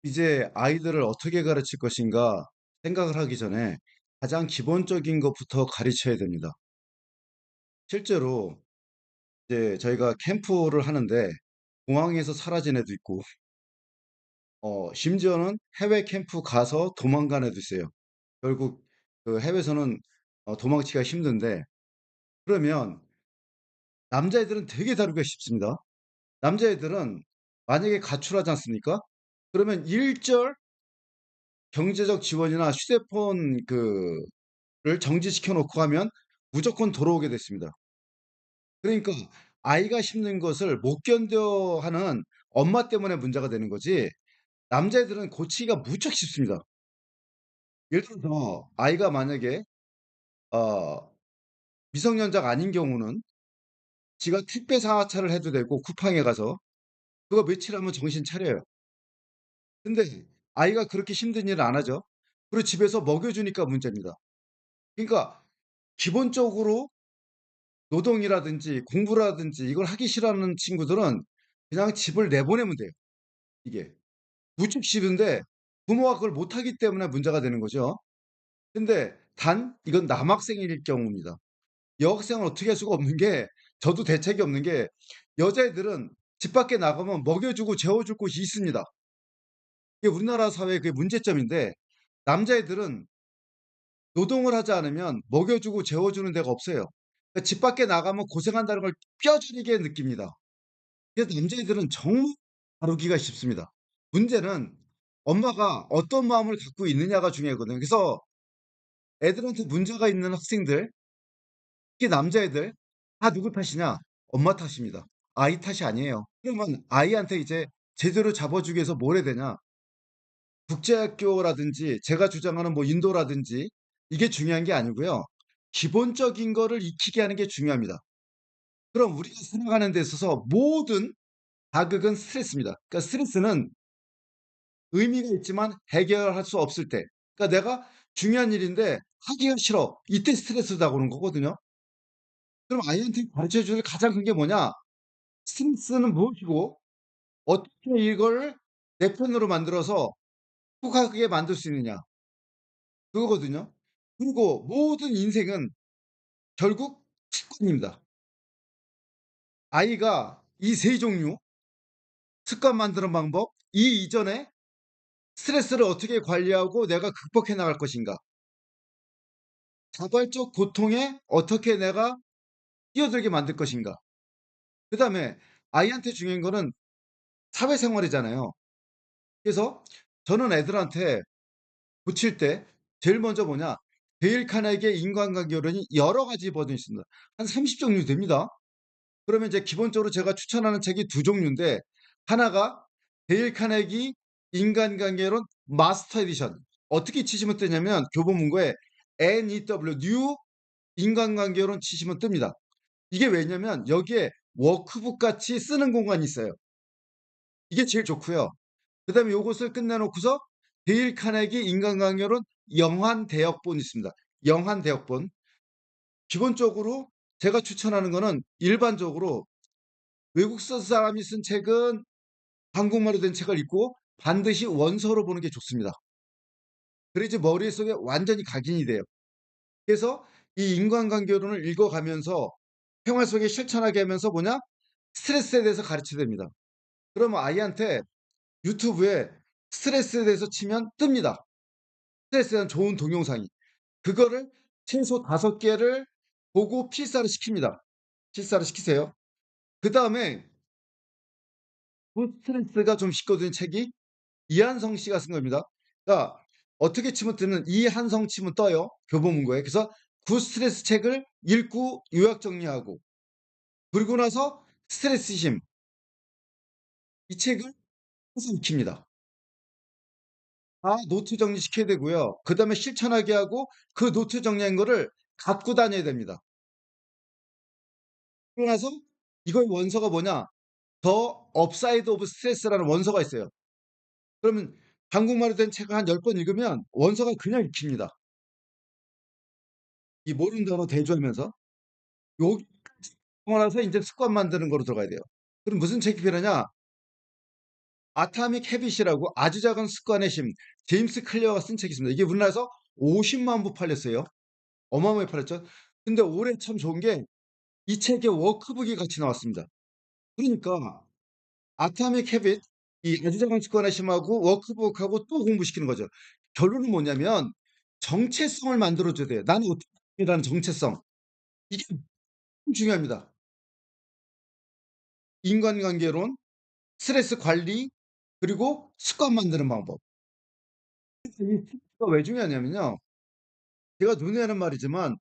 이제 아이들을 어떻게 가르칠 것인가 생각을 하기 전에 가장 기본적인 것부터 가르쳐야 됩니다. 실제로 이제 저희가 캠프를 하는데 공항에서 사라진 애도 있고, 심지어는 해외 캠프 가서 도망간 애도 있어요. 결국 그 해외에서는 도망치기가 힘든데, 그러면 남자애들은 되게 다루기가 쉽습니다. 남자애들은 만약에 가출하지 않습니까? 그러면 일절 경제적 지원이나 휴대폰 를 정지시켜 놓고 하면 무조건 돌아오게 됐습니다. 그러니까 아이가 힘든 것을 못 견뎌 하는 엄마 때문에 문제가 되는 거지, 남자애들은 고치기가 무척 쉽습니다. 예를 들어서 아이가 만약에 어 미성년자가 아닌 경우는 지가 택배 사차를 해도 되고, 쿠팡에 가서 그거 며칠 하면 정신 차려요. 근데 아이가 그렇게 힘든 일을 안 하죠. 그리고 집에서 먹여주니까 문제입니다. 그러니까 기본적으로 노동이라든지 공부라든지 이걸 하기 싫어하는 친구들은 그냥 집을 내보내면 돼요. 이게 무척 싫은데 부모가 그걸 못하기 때문에 문제가 되는 거죠. 근데 단 이건 남학생일 경우입니다. 여학생은 어떻게 할 수가 없는 게, 저도 대책이 없는 게, 여자애들은 집 밖에 나가면 먹여주고 재워줄 곳이 있습니다. 이게 우리나라 사회의 그 문제점인데, 남자애들은 노동을 하지 않으면 먹여주고 재워주는 데가 없어요. 그러니까 집 밖에 나가면 고생한다는 걸 뼈저리게 느낍니다. 그래서 남자애들은 정말 다루기가 쉽습니다. 문제는 엄마가 어떤 마음을 갖고 있느냐가 중요하거든요. 그래서 애들한테 문제가 있는 학생들, 특히 남자애들, 다 누구 탓이냐? 엄마 탓입니다. 아이 탓이 아니에요. 그러면 아이한테 이제 제대로 잡아주기 위해서 뭘 해야 되냐? 국제학교라든지 제가 주장하는 뭐 인도라든지 이게 중요한 게 아니고요. 기본적인 거를 익히게 하는 게 중요합니다. 그럼 우리가 살아가는 데 있어서 모든 자극은 스트레스입니다. 그러니까 스트레스는 의미가 있지만 해결할 수 없을 때. 그러니까 내가 중요한 일인데 하기가 싫어. 이때 스트레스다 그런 거거든요. 그럼 아이한테 가르쳐 줄 가장 큰 게 뭐냐? 스트레스는 무엇이고 어떻게 이걸 내 편으로 만들어서 행복하게 만들 수 있느냐. 그거거든요. 그리고 모든 인생은 결국 습관입니다. 아이가 이 세 종류, 습관 만드는 방법, 이 이전에 스트레스를 어떻게 관리하고 내가 극복해 나갈 것인가, 자발적 고통에 어떻게 내가 뛰어들게 만들 것인가. 그다음에 아이한테 중요한 거는 사회생활이잖아요. 그래서 저는 애들한테 고칠 때 제일 먼저 뭐냐, 데일 카네기의 인간관계 이론이 여러 가지 버전이 있습니다. 한 30종류 됩니다. 그러면 이제 기본적으로 제가 추천하는 책이 두 종류인데, 하나가 데일 카네기 인간관계론 마스터 에디션. 어떻게 치시면 뜨냐면 교보문고에 NEW 뉴 인간관계론 치시면 뜹니다. 이게 왜냐면 여기에 워크북 같이 쓰는 공간이 있어요. 이게 제일 좋고요. 그다음에 요것을 끝내놓고서 데일 카네기 인간관계론 영환대역본이 있습니다. 영환대역본. 기본적으로 제가 추천하는 거는 일반적으로 외국 사람이 쓴 책은 한국말로 된 책을 읽고 반드시 원서로 보는 게 좋습니다. 그래야지 머릿속에 완전히 각인이 돼요. 그래서 이 인간관계론을 읽어가면서 생활 속에 실천하게 하면서 뭐냐? 스트레스에 대해서 가르쳐야 됩니다. 그러면 아이한테 유튜브에 스트레스에 대해서 치면 뜹니다. 스트레스에 대한 좋은 동영상이. 그거를 최소 5개를 보고 필사를 시킵니다. 필사를 시키세요. 그 다음에 그 스트레스가 좀 쉽거든요, 책이. 이한성 씨가 쓴 겁니다. 그러니까 어떻게 치면 뜨는, 이한성 치면 떠요. 교보문고에. 그래서 구 스트레스 책을 읽고 요약 정리하고, 그리고 나서 스트레스 심, 이 책을 항상 익힙니다. 다 노트 정리시켜야 되고요. 그다음에 실천하게 하고 그 노트 정리한 거를 갖고 다녀야 됩니다. 그러고 나서 이거의 원서가 뭐냐? 더 업사이드 오브 스트레스라는 원서가 있어요. 그러면 한국말로 된 책을 한 10번 읽으면 원서가 그냥 익힙니다. 이 모르는 단어 대조하면서. 여기 하고 나서 이제 습관 만드는 거로 들어가야 돼요. 그럼 무슨 책이 필요하냐? 아타믹 헤빗이라고 아주 작은 습관의 힘, 제임스 클리어가 쓴 책이 있습니다. 이게 우리나라에서 50만 부 팔렸어요. 어마어마하게 팔렸죠. 근데 올해 참 좋은 게 이 책에 워크북이 같이 나왔습니다. 그러니까 아타믹 헤빗, 이 아주 작은 습관의 힘하고 워크북하고 또 공부시키는 거죠. 결론은 뭐냐면 정체성을 만들어 줘야 돼요. 나는 어떻게 라는 정체성. 이게 중요합니다. 인간관계론, 스트레스 관리, 그리고 습관 만드는 방법. 이 T가 왜 중요하냐면요. 제가 눈에 하는 말이지만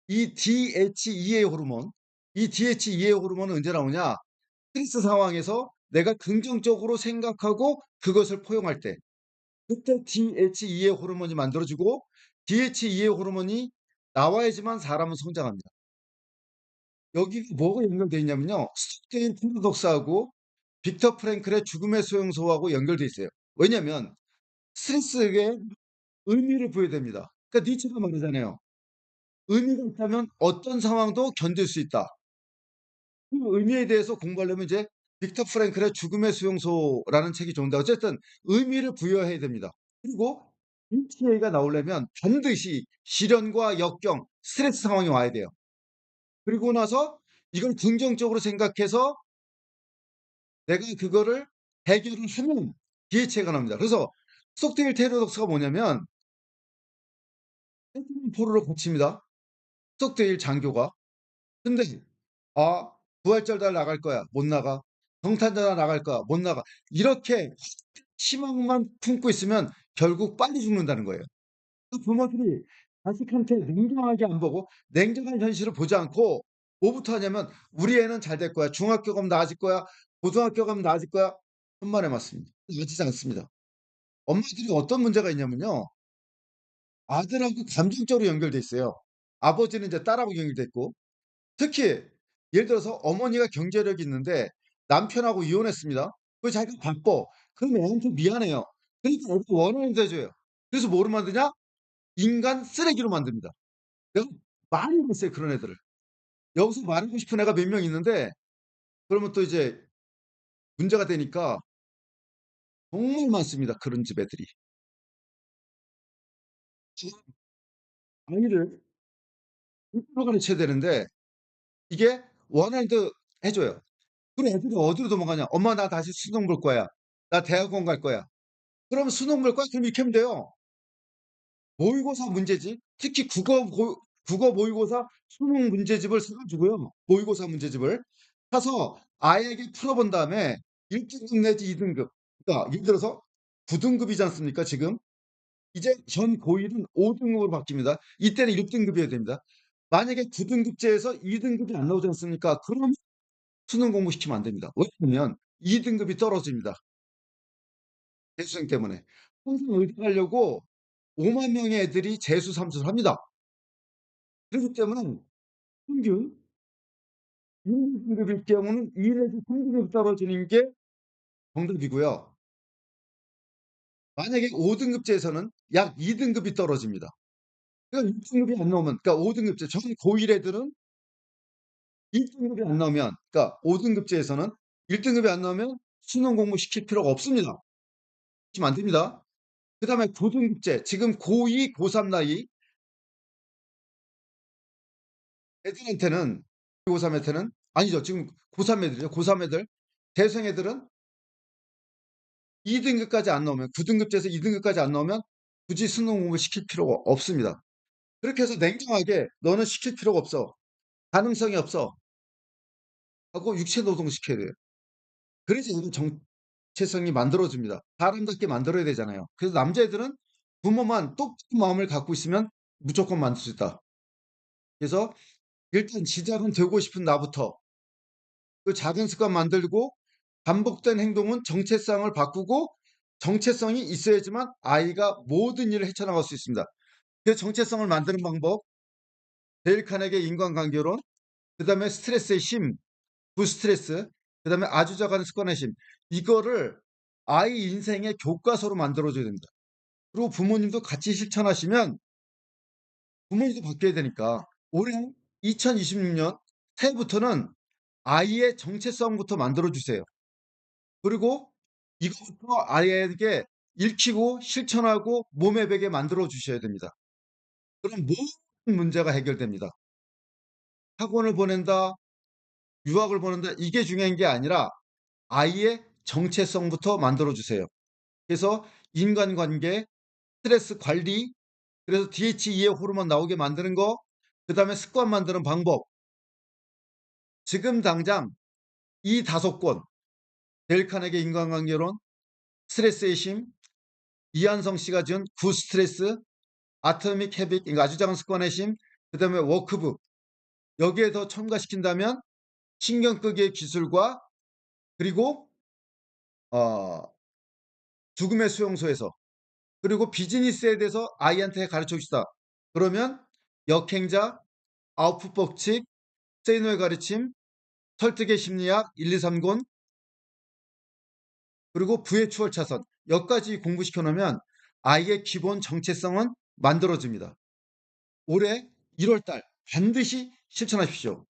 이 DHEA 호르몬, 이 DHEA 호르몬은 언제 나오냐? 스트레스 상황에서 내가 긍정적으로 생각하고 그것을 포용할 때, 그때 DHEA 호르몬이 만들어지고 DHEA 호르몬이 나와야지만 사람은 성장합니다. 여기 뭐가 연결되어 있냐면요. 스톡데일 패러독스하고 빅터 프랭클의 죽음의 수용소하고 연결되어 있어요. 왜냐하면 스트레스에 의미를 부여야 됩니다. 그러니까 니체가 말하잖아요. 의미가 있다면 어떤 상황도 견딜 수 있다. 그 의미에 대해서 공부하려면 이제 빅터 프랭클의 죽음의 수용소라는 책이 좋은데 어쨌든 의미를 부여해야 됩니다. 그리고 ETA가 나오려면 반드시 시련과 역경, 스트레스 상황이 와야 돼요. 그리고 나서 이걸 긍정적으로 생각해서 내가 그거를 해결을 하면 기회체가 나옵니다. 그래서 스톡데일 테러독스가 뭐냐면 포로를 고칩니다. 스톡데일 장교가. 근데 아, 부활절달 나갈 거야. 못 나가. 경탄전화 나갈 거야. 못 나가. 이렇게 희망만 품고 있으면 결국 빨리 죽는다는 거예요. 그 부모들이 자식한테 냉정하게 안 보고 냉정한 현실을 보지 않고 뭐부터 하냐면 우리 애는 잘 될 거야. 중학교 가면 나아질 거야. 고등학교 가면 나아질 거야. 천만에 맞습니다. 나아지지 않습니다. 엄마들이 어떤 문제가 있냐면요. 아들하고 감정적으로 연결돼 있어요. 아버지는 이제 딸하고 연결돼 있고 특히 예를 들어서 어머니가 경제력이 있는데 남편하고 이혼했습니다. 그 자기가 바빠. 그럼 애한테 미안해요. 그러니까 애가 원하는 대로 해줘요. 그래서 뭐로 만드냐? 인간 쓰레기로 만듭니다. 내가 많이 봤어요, 그런 애들을. 여기서 말하고 싶은 애가 몇 명 있는데 그러면 또 이제 문제가 되니까 정말 많습니다, 그런 집 애들이. 지금 아이를 이끌어 가르쳐야 되는데 이게 원하는 대로 해줘요. 그럼 애들이 어디로 도망가냐? "엄마 나 다시 수능 볼 거야. 나 대학원 갈 거야." 그러면 수능 볼 거야? 그럼 이렇게 하면 돼요. 모의고사 문제집, 특히 국어 모의고사 수능 문제집을 사 가지고요. 모의고사 문제집을 사서 아이에게 풀어 본 다음에 1 등급 내지 2 등급, 그러니까 예를 들어서 9 등급이지 않습니까 지금? 이제 전 고1은 5 등급으로 바뀝니다. 이때는 1 등급이어야 됩니다. 만약에 9 등급제에서 2 등급이 안 나오지 않습니까? 그럼 수능 공부시키면 안 됩니다. 왜냐면 2 등급이 떨어집니다. 재수생 때문에. 항상 의대 가려고 5만 명의 애들이 재수 삼수를 합니다. 그렇기 때문에 평균 1, 2 등급일 경우는 2 내지 3 등급 떨어지는 게 정답이고요. 만약에 5 등급제에서는 약 2 등급이 떨어집니다. 그러니까 1 등급이 안 나오면 그러니까 5 등급제 전 고1 애들은 1 등급이 안 나오면 그러니까 5 등급제에서는 1 등급이 안 나오면 수능 공부시킬 필요가 없습니다. 시키면 안 됩니다. 그다음에 고등급제 지금 고2, 고3 나이 애들한테는 고3 한테는 아니죠. 지금 고3 애들이죠. 고3 애들. 대생 애들은 2 등급까지 안 나오면 9 등급제에서 2 등급까지 안 나오면 굳이 수능 공부를 시킬 필요가 없습니다. 그렇게 해서 냉정하게 "너는 시킬 필요가 없어. 가능성이 없어." 하고 육체 노동을 시켜야 돼요. 그래서 이런 정체성이 만들어집니다. 사람답게 만들어야 되잖아요. 그래서 남자애들은 부모만 똑똑한 마음을 갖고 있으면 무조건 만들 수 있다. 그래서 일단 시작은 되고 싶은 나부터 그 작은 습관 만들고 반복된 행동은 정체성을 바꾸고 정체성이 있어야지만 아이가 모든 일을 헤쳐나갈 수 있습니다. 그 정체성을 만드는 방법, 데일 카네기의 인간관계론, 그다음에 스트레스의 힘, 부스트레스, 그다음에 아주 작은 습관의 힘. 이거를 아이 인생의 교과서로 만들어 줘야 됩니다. 그리고 부모님도 같이 실천하시면 부모님도 바뀌어야 되니까 올해 2026년 새해부터는 아이의 정체성부터 만들어 주세요. 그리고 이거부터 아이에게 읽히고 실천하고 몸에 배게 만들어 주셔야 됩니다. 그럼 모든 문제가 해결됩니다. 학원을 보낸다, 유학을 보낸다 이게 중요한 게 아니라 아이의 정체성부터 만들어 주세요. 그래서 인간관계, 스트레스 관리, 그래서 DHEA 호르몬 나오게 만드는 거, 그다음에 습관 만드는 방법. 지금 당장 이 5권 데일 카네기 인간관계론, 스트레스의 힘, 이한성 씨가 지은 굿 스트레스, 아토믹 헤빗, 그러니까 아주 작은 습관의 힘, 그다음에 워크북 여기에 더 첨가시킨다면 신경 끄기의 기술과 그리고 어, 죽음의 수용소에서 그리고 비즈니스에 대해서 아이한테 가르쳐 주시다. 그러면 역행자, 아웃풋 법칙, 세이노의 가르침, 설득의 심리학 1, 2, 3권 그리고 부의 추월 차선 여기까지 공부시켜 놓으면 아이의 기본 정체성은 만들어집니다. 올해 1월 달 반드시 실천하십시오.